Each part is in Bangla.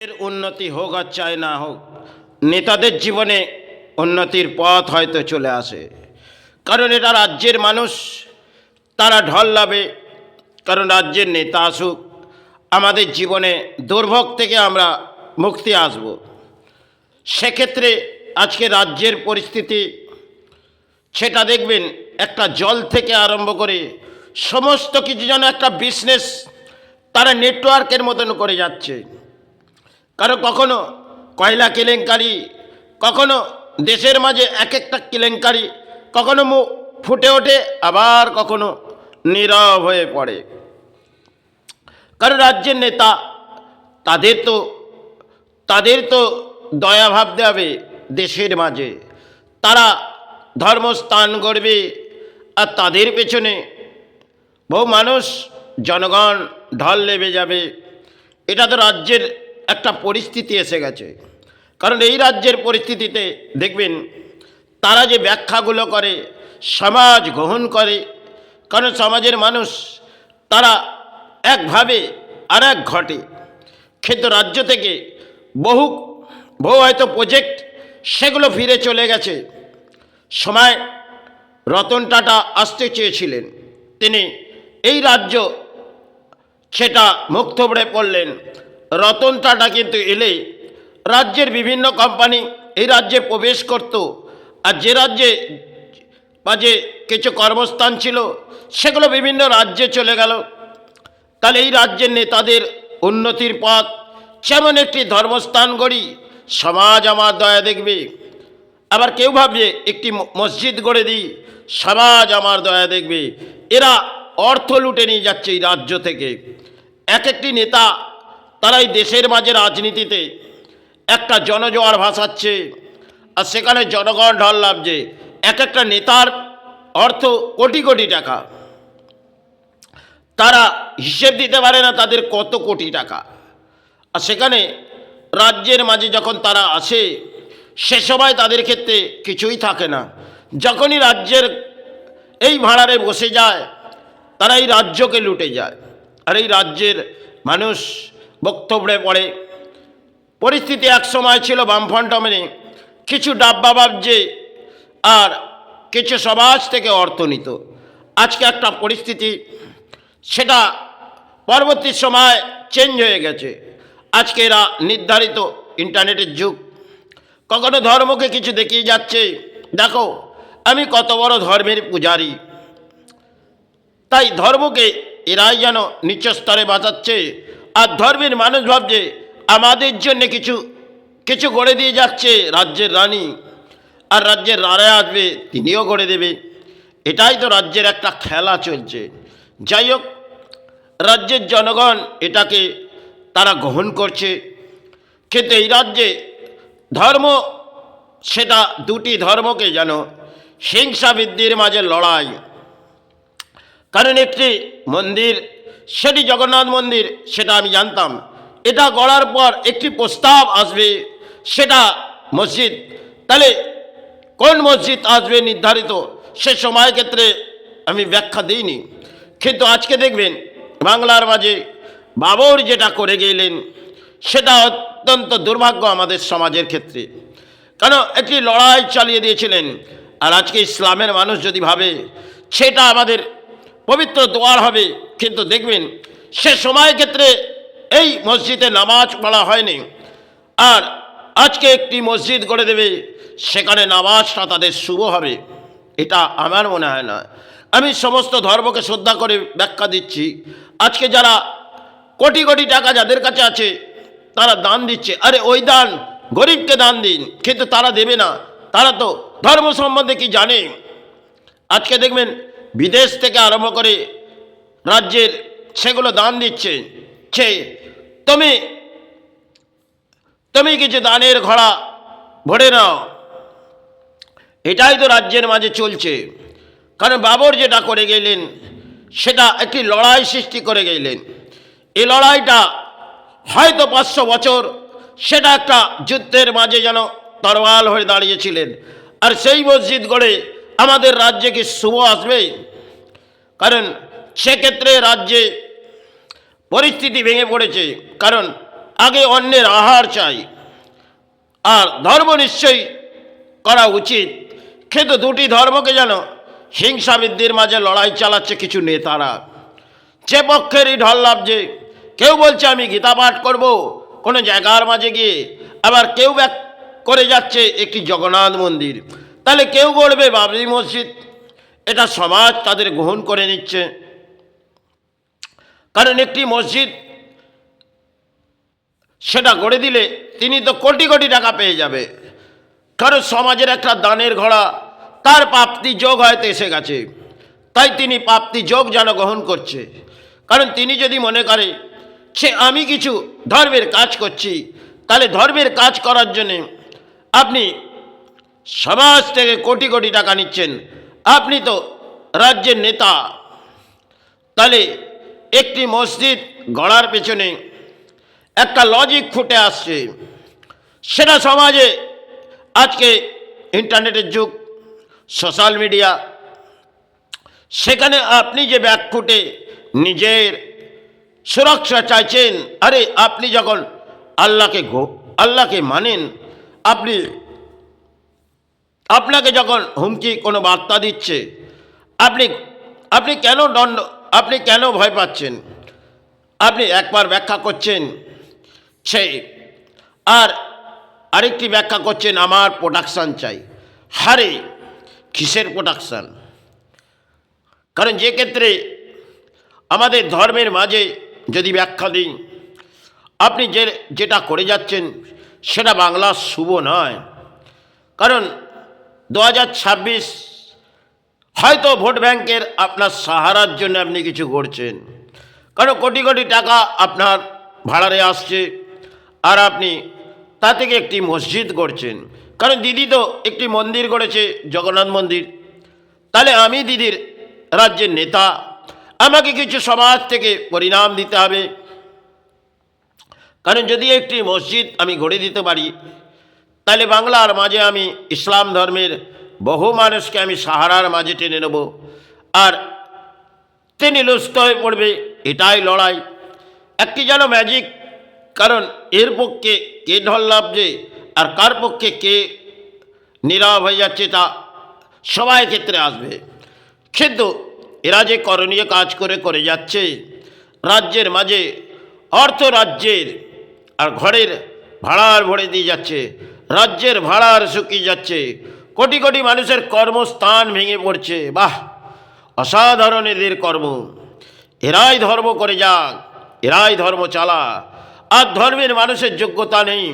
এর উন্নতি হোক আর চাই না হোক, নেতাদের জীবনে উন্নতির পথ হয়তো চলে আসে, কারণ এটা রাজ্যের মানুষ, তারা ঢল লাভে। কারণ রাজ্যের নেতা আসুক, আমাদের জীবনে দুর্ভোগ থেকে আমরা মুক্তি আসব। সেক্ষেত্রে আজকে রাজ্যের পরিস্থিতি সেটা দেখবেন, একটা জল থেকে আরম্ভ করে সমস্ত কিছু যেন একটা বিজনেস তারা নেটওয়ার্কের মতন করে যাচ্ছে। কারণ কখনো কয়লা কেলেঙ্কারি, কখনো দেশের মাঝে এক একটা কেলেঙ্কারি, কখনো মুখ ফুটে ওঠে, আবার কখনো নীরব হয়ে পড়ে। কারণ রাজ্যের নেতা, তাদের তো দয়া ভাবতে হবে দেশের মাঝে। তারা ধর্মস্থান গড়বে, আর তাদের পেছনে বহু মানুষ, জনগণ ঢল নেমে যাবে। এটা তো রাজ্যের একটা পরিস্থিতি এসে গেছে। কারণ এই রাজ্যের পরিস্থিতিতে দেখবেন, তারা যে ব্যাখ্যাগুলো করে, সমাজ গ্রহণ করে। কারণ সমাজের মানুষ তারা একভাবে আর এক ঘটে। কিন্তু রাজ্য থেকে বহু বহু হয়তো প্রজেক্ট সেগুলো ফিরে চলে গেছে। সময় রতন টাটা আসতে চেয়েছিলেন, তিনি এই রাজ্য সেটা মুখ থুবড়ে পড়লেন। রতন টাটা কিন্তু এলে রাজ্যের বিভিন্ন কোম্পানি এই রাজ্যে প্রবেশ করত, আর যে রাজ্যে মাঝে কিছু কর্মস্থান ছিল সেগুলো বিভিন্ন রাজ্যে চলে গেল। তাহলে এই রাজ্যের নেতাদের উন্নতির পথ, যেমন একটি ধর্মস্থান গড়ি, সমাজ আমার দয়া দেখবে। আবার কেউ ভাববে একটি মসজিদ গড়ে দিই, সমাজ আমার দয়া দেখবে। এরা অর্থ লুটে নিয়ে যাচ্ছে এই রাজ্য থেকে। এক একটি নেতা তারা এই দেশের মাঝে রাজনীতিতে একটা জনজোয়ার ভাসাচ্ছে, আর সেখানে জনগণ ঢল লাভছে। এক একটা নেতার অর্থ কোটি কোটি টাকা, তারা হিসেব দিতে পারে না তাদের কত কোটি টাকা। আর সেখানে রাজ্যের মাঝে যখন তারা আসে, সে সময় তাদের ক্ষেত্রে কিছুই থাকে না। যখনই রাজ্যের এই ভাড়ারে বসে যায়, তারা এই রাজ্যকে লুটে যায়, আর এই রাজ্যের মানুষ বক্তব্যে পড়ে। পরিস্থিতি এক সময় ছিল বামফ্রন্ট মেনে কিছু ডাব্বা ভাবছে, আর কিছু সমাজ থেকে অর্থ নিত। আজকে একটা পরিস্থিতি, সেটা পরবর্তী সময় চেঞ্জ হয়ে গেছে। আজকে এরা নির্ধারিত ইন্টারনেটের যুগ, কখনো ধর্মকে কিছু দেখিয়ে যাচ্ছে, দেখো আমি কত বড় ধর্মের পূজারী। তাই ধর্মকে এরাই যেন নিচ স্তরে বাঁচাচ্ছে, আর ধর্মের মানুষ ভাবছে আমাদের জন্য কিছু কিছু গড়ে দিয়ে যাচ্ছে রাজ্যের রানী, আর রাজ্যের রাজা আসবে তিনিও গড়ে দেবে। এটাই তো রাজ্যের একটা খেলা চলছে। যাই হোক, রাজ্যের জনগণ এটাকে তারা গ্রহণ করছে। কিন্তু এই রাজ্যে ধর্ম, সেটা দুটি ধর্মকে যেন হিংসা বৃদ্ধির মাঝে লড়াই। কারণ একটি মন্দির, সেটি জগন্নাথ মন্দির, সেটা আমি জানতাম। এটা গড়ার পর একটি প্রস্তাব আসবে, সেটা মসজিদ। তাহলে কোন মসজিদ আসবে নির্ধারিত, সে সময় ক্ষেত্রে আমি ব্যাখ্যা দিইনি। কিন্তু আজকে দেখবেন বাংলার মাঝে বাবর যেটা করে গেলেন, সেটা অত্যন্ত দুর্ভাগ্য আমাদের সমাজের ক্ষেত্রে। কারণ একটি লড়াই চালিয়ে দিয়েছিলেন। আর আজকে ইসলামের মানুষ যদি ভাবে সেটা আমাদের পবিত্র দোয়ার হবে, কিন্তু দেখবেন সে সময় ক্ষেত্রে এই মসজিদে নামাজ পড়া হয়নি, আর আজকে একটি মসজিদ গড়ে দেবে, সেখানে নামাজটা তাদের শুভ হবে। এটা আমার মনে হয় না। আমি সমস্ত ধর্মকে শ্রদ্ধা করে ব্যাখ্যা দিচ্ছি। আজকে যারা কোটি কোটি টাকা যাদের কাছে আছে, তারা দান দিচ্ছে, আরে ওই দান গরিবকে দান দিন, কিন্তু তারা দেবে না। তারা তো ধর্ম সম্বন্ধে কি জানে? আজকে দেখবেন বিদেশ থেকে আরম্ভ করে রাজ্যের সেগুলো দান দিচ্ছে। তুমি তুমি কিছু দানের ঘোড়া ভরে নাও, এটাই তো রাজ্যের মাঝে চলছে। কারণ বাবর যেটা করে গেলেন, সেটা একটি লড়াই সৃষ্টি করে গেলেন। এই লড়াইটা হয়তো 500 বছর, সেটা একটা যুদ্ধের মাঝে যেন তরোয়াল হয়ে দাঁড়িয়েছিলেন। আর সেই মসজিদ গড়ে আমাদের রাজ্যে কি শুভ আসবে? কারণ সেক্ষেত্রে রাজ্যে পরিস্থিতি ভেঙে পড়েছে। কারণ আগে অন্যের আহার চাই, আর ধর্ম নিশ্চয়ই করা উচিত, কিন্তু দুটি ধর্মকে যেন হিংসা বৃদ্ধির মাঝে লড়াই চালাচ্ছে কিছু নেতারা। যে পক্ষেরই ঢল লাভছে, কেউ বলছে আমি গীতা পাঠ করব কোনো জায়গার মাঝে গিয়ে, আবার কেউ ব্যাক করে যাচ্ছে একটি জগন্নাথ মন্দির, তাহলে কেউ গড়বে বাবরি মসজিদ। এটা সমাজ তাদের গ্রহণ করে নিচ্ছে। কারণ একটি মসজিদ সেটা গড়ে দিলে তিনি তো কোটি কোটি টাকা পেয়ে যাবে, কারণ সমাজের একটা দানের ঘোড়া, তার প্রাপ্তি যোগ হয়তো এসে গেছে, তাই তিনি প্রাপ্তি যোগ যেন গ্রহণ করছে। কারণ তিনি যদি মনে করে সে আমি কিছু ধর্মের কাজ করছি, তাহলে ধর্মের কাজ করার জন্যে আপনি সমাজ থেকে কোটি কোটি টাকা নিচ্ছেন, আপনি তো রাজ্যের নেতা। তাহলে একটি মসজিদ গড়ার পেছনে একটা লজিক ফুটে আসছে, সেটা সমাজে আজকে ইন্টারনেটের যুগ, সোশ্যাল মিডিয়া, সেখানে আপনি যে ব্যাকফুটে নিজের সুরক্ষা চাইছেন, আরে আপনি যখন আল্লাহকে মানেন, আপনাকে যখন হুমকি কোনো বার্তা দিচ্ছে, আপনি কেন ভয় পাচ্ছেন? আপনি একবার ব্যাখ্যা করছেন সেই, আর আরেকটি ব্যাখ্যা করছেন আমার প্রোডাকশান চাই। হারে কিসের প্রোডাকশান? কারণ যে ক্ষেত্রে আমাদের ধর্মের মাঝে যদি ব্যাখ্যা দিই, আপনি যেটা করে যাচ্ছেন সেটা বাংলার শুভ নয়। কারণ 2026 হয়তো ভোট ব্যাংকের আপনার সাহারার জন্য আপনি কিছু করছেন, কারণ কোটি কোটি টাকা আপনার ভাড়ারে আসছে, আর আপনি তা থেকে একটি মসজিদ করছেন। কারণ দিদি তো একটি মন্দির করেছে, জগন্নাথ মন্দির, তাহলে আমি দিদির রাজ্যের নেতা, আমাকে কিছু সমাজ থেকে পরিণাম দিতে হবে। কারণ যদি একটি মসজিদ আমি গড়ে দিতে পারি, তাহলে বাংলার মাঝে আমি ইসলাম ধর্মের বহু মানুষকে আমি সাহারার মাঝে টেনে নেব, আর তিনি লুষ্ট হয়ে পড়বে। এটাই লড়াই, একটি যেন ম্যাজিক। কারণ এর পক্ষে কে ঢল লাভছে আর কার পক্ষে কে নীরব হয়ে যাচ্ছে তা সবাই ক্ষেত্রে আসবে। কিন্তু এরা যে করণীয় কাজ করে যাচ্ছে রাজ্যের মাঝে, অর্থ রাজ্যের, আর ঘরের ভাড়ার ভরে দিয়ে যাচ্ছে, রাজ্যের ভাড়ার শুকিয়ে যাচ্ছে, কোটি কোটি মানুষের কর্মস্থান ভেঙে পড়ছে। বাহ, অসাধারণ এদের কর্ম। এরাই ধর্ম করে যাক, এরাই ধর্ম চালা, আর ধর্মের মানুষের যোগ্যতা নেই।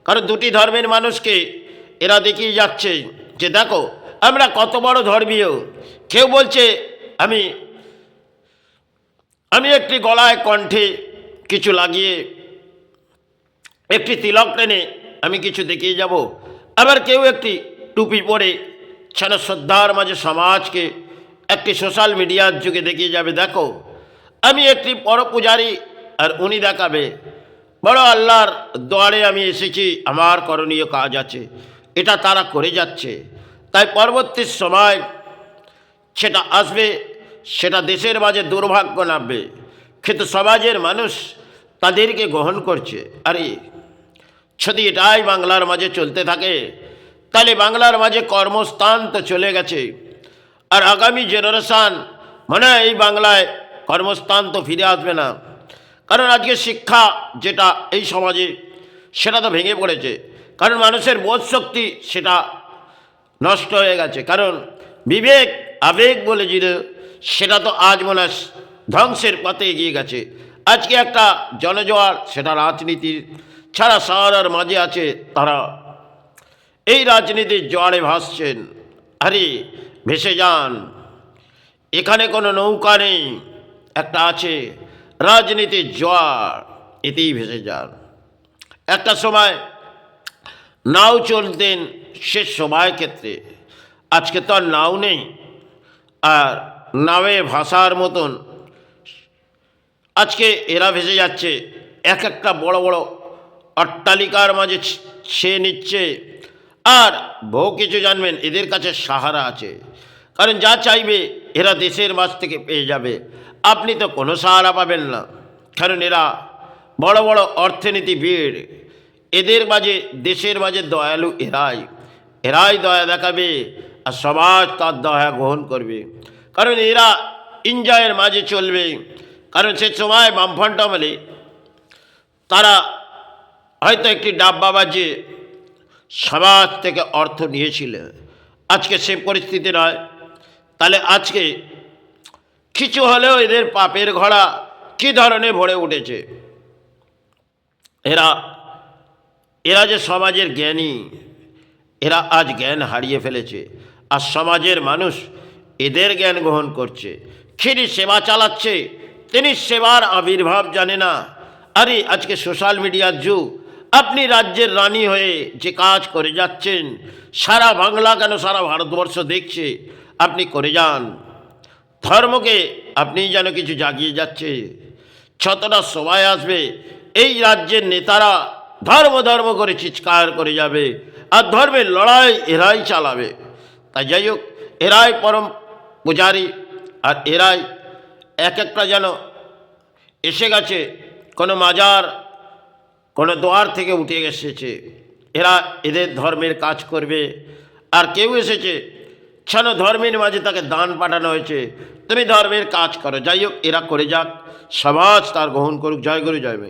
কারণ দুটি ধর্মের মানুষকে এরা দেখিয়ে যাচ্ছে যে দেখো আমরা কত বড় ধর্মীয়। কেউ বলছে আমি একটি গলায় কণ্ঠে কিছু লাগিয়ে একটি তিলক টেনে আমি কিছু দেখিয়ে যাব, আবার কেউ একটি টুপি পরে যেন শ্রদ্ধার মাঝে সমাজকে একটি সোশ্যাল মিডিয়ার যুগে দেখিয়ে যাবে দেখো আমি একটি পরপূজারী, আর উনি দেখাবে বড় আল্লাহর দ্বারে আমি এসেছি, আমার করণীয় কাজ আছে। এটা তারা করে যাচ্ছে। তাই পরবর্তী সময় সেটা আসবে, সেটা দেশের মাঝে দুর্ভাগ্য নামবে, কিন্তু সমাজের মানুষ তাদেরকে গ্রহণ করছে। আরে যদি এটাই বাংলার মাঝে চলতে থাকে, তাহলে বাংলার মাঝে কর্মস্থান তো চলে গেছে, আর আগামী জেনারেশান মনে হয় এই বাংলায় কর্মস্থান তো ফিরে আসবে না। কারণ আজকে শিক্ষা যেটা এই সমাজে সেটা তো ভেঙে পড়েছে, কারণ মানুষের বোধ শক্তি সেটা নষ্ট হয়ে গেছে। কারণ বিবেক আবেগ বলে যেটা সেটা তো আজ মনে হয় ধ্বংসের পথে এগিয়ে গেছে। আজকে একটা জনজোয়ার সেটা রাজনীতির ছাড়া শহরের মাঝে আছে, তারা এই রাজনীতির জোয়ারে ভাসছেন। আরে ভেসে যান, এখানে কোনো নৌকা নেই, একটা আছে রাজনীতির জোয়ার, এতেই ভেসে যান। একটা সময় নাও চলতেন সে সময় ক্ষেত্রে, আজকে তো আর নাও নেই, আর নাওয়ে ভাসার মতন আজকে এরা ভেসে যাচ্ছে। এক একটা বড় বড় অট্টালিকার মাঝে ছেয়ে নিচ্ছে, আর বহু কিছু জানবেন এদের কাছে সাহারা আছে। কারণ যা চাইবে এরা দেশের মাঝ থেকে পেয়ে যাবে, আপনি তো কোনো সাহারা পাবেন না। কারণ এরা বড় বড় অর্থনীতিবিদ, এদের মাঝে, দেশের মাঝে দয়ালু এরাই দয়া দেখাবে, আর সমাজ তার দয়া গ্রহণ করবে। কারণ এরা এনজয়ের মাঝে চলবে। কারণ সে সময় বামফ্রন্ট আমলে তারা হয়তো একটি ডাব্বা বাজিয়ে সমাজ থেকে অর্থ নিয়েছিল। আজকে সে পরিস্থিতি নয়। তাহলে আজকে কিছু হলেও এদের পাপের ঘোড়া কী ধরনের ভরে উঠেছে। এরা যে সমাজের জ্ঞানী, এরা আজ জ্ঞান হারিয়ে ফেলেছে, আর সমাজের মানুষ এদের জ্ঞান গ্রহণ করছে। যিনি সেবা চালাচ্ছে তিনি সেবার আবির্ভাব জানে না। আরে আজকে সোশ্যাল মিডিয়ার যুগ, আপনি রাজ্যের রানী হয়ে যে কাজ করে যাচ্ছেন, সারা বাংলা কেন সারা ভারতবর্ষ দেখছে, আপনি করে যান। ধর্মকে আপনি যেন কিছু জাগিয়ে যাচ্ছে। যতটা সময় আসবে এই রাজ্যের নেতারা ধর্ম ধর্ম করে চিৎকার করে যাবে, আর ধর্মের লড়াই এরাই চালাবে। তাই যাই হোক, এরাই পরম পূজারী, আর এরাই এক একটা যেন এসে গেছে কোনো মাজার, কোনো দোয়ার থেকে উঠে এসেছে। এরা এদের ধর্মের কাজ করবে। আর কেউ এসেছে যেন ধর্মের মাঝে তাকে দান পাঠানো হয়েছে, তুমি ধর্মের কাজ করো। যাই হোক, এরা করে যাক, সমাজ তার গ্রহণ করুক। জয় গুরু, জয় মা।